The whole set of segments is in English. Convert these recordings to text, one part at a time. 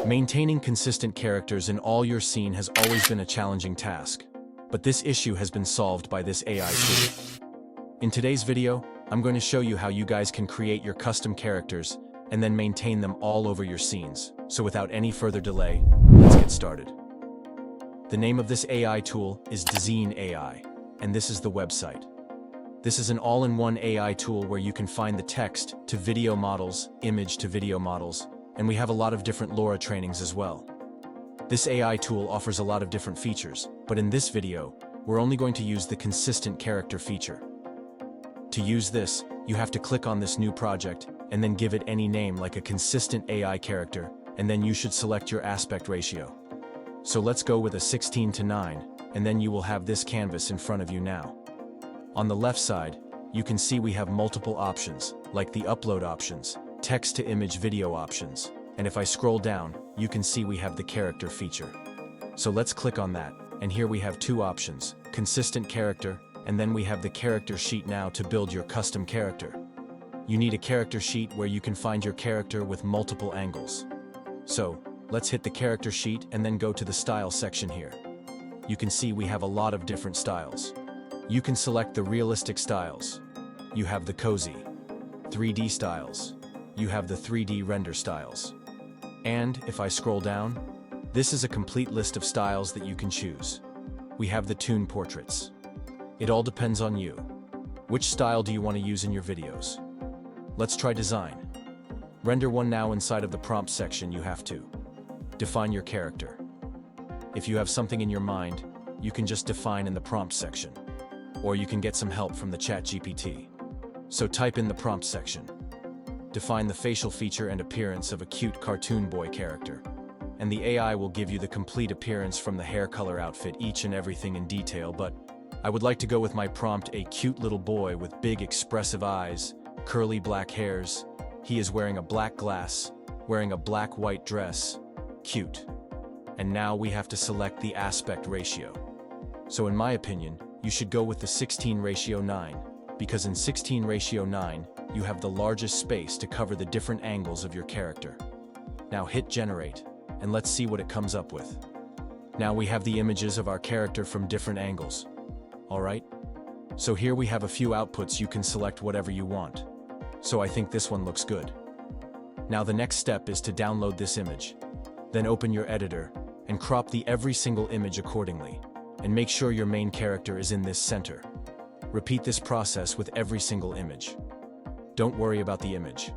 Maintaining consistent characters in all your scene has always been a challenging task, but this issue has been solved by this AI tool. In today's video, I'm going to show you how you guys can create your custom characters and then maintain them all over your scenes. So without any further delay, let's get started. The name of this AI tool is Dzine AI, and this is the website. This is an all-in-one AI tool where you can find the text to video models, image to video models, and we have a lot of different LoRa trainings as well. This AI tool offers a lot of different features, but in this video, we're only going to use the consistent character feature. To use this, you have to click on this new project and then give it any name like a consistent AI character, and then you should select your aspect ratio. So let's go with a 16:9, and then you will have this canvas in front of you now. On the left side, you can see we have multiple options, like the upload options, text-to-image video options, and if I scroll down, you can see we have the character feature. So let's click on that, and here we have two options, consistent character, and then we have the character sheet now to build your custom character. You need a character sheet where you can find your character with multiple angles. So, let's hit the character sheet and then go to the style section here. You can see we have a lot of different styles. You can select the realistic styles. You have the cozy, 3D styles. You have the 3D render styles. And if I scroll down, this is a complete list of styles that you can choose. We have the toon portraits. It all depends on you. Which style do you want to use in your videos? Let's try design. Render one now. Inside of the prompt section you have to define your character. If you have something in your mind, you can just define in the prompt section. Or you can get some help from the ChatGPT. So type in the prompt section. Define the facial feature and appearance of a cute cartoon boy character. And the AI will give you the complete appearance from the hair color, outfit, each and everything in detail, but I would like to go with my prompt, a cute little boy with big expressive eyes, curly black hairs. He is wearing a black glass, wearing a black-white dress. Cute. And now we have to select the aspect ratio. So in my opinion, you should go with the 16:9, because in 16:9, you have the largest space to cover the different angles of your character. Now hit generate, and let's see what it comes up with. Now we have the images of our character from different angles. Alright? So here we have a few outputs. You can select whatever you want. So I think this one looks good. Now the next step is to download this image. Then open your editor, and crop every single image accordingly. And make sure your main character is in this center. Repeat this process with every single image. Don't worry about the image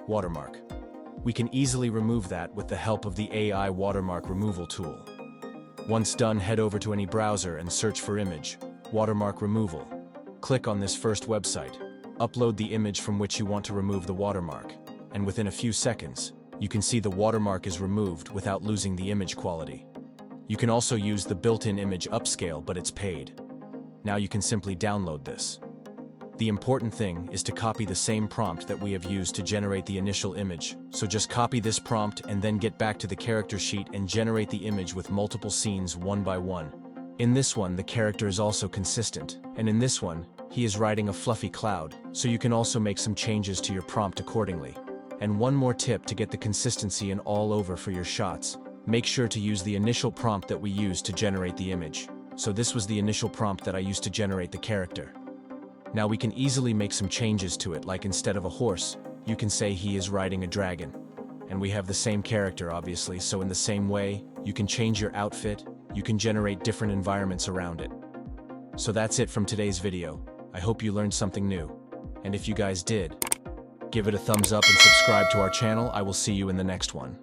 watermark. We can easily remove that with the help of the AI watermark removal tool. Once done, head over to any browser and search for image watermark removal. Click on this first website. Upload the image from which you want to remove the watermark, and within a few seconds, you can see the watermark is removed without losing the image quality. You can also use the built-in image upscale, but it's paid. Now you can simply download this. The important thing is to copy the same prompt that we have used to generate the initial image, so just copy this prompt and then get back to the character sheet and generate the image with multiple scenes one by one. In this one, the character is also consistent, and in this one, he is riding a fluffy cloud, so you can also make some changes to your prompt accordingly. And one more tip to get the consistency in all over for your shots. Make sure to use the initial prompt that we used to generate the image. So this was the initial prompt that I used to generate the character. Now we can easily make some changes to it, like instead of a horse, you can say he is riding a dragon. And we have the same character obviously, so in the same way, you can change your outfit, you can generate different environments around it. So that's it from today's video. I hope you learned something new. And if you guys did, give it a thumbs up and subscribe to our channel. I will see you in the next one.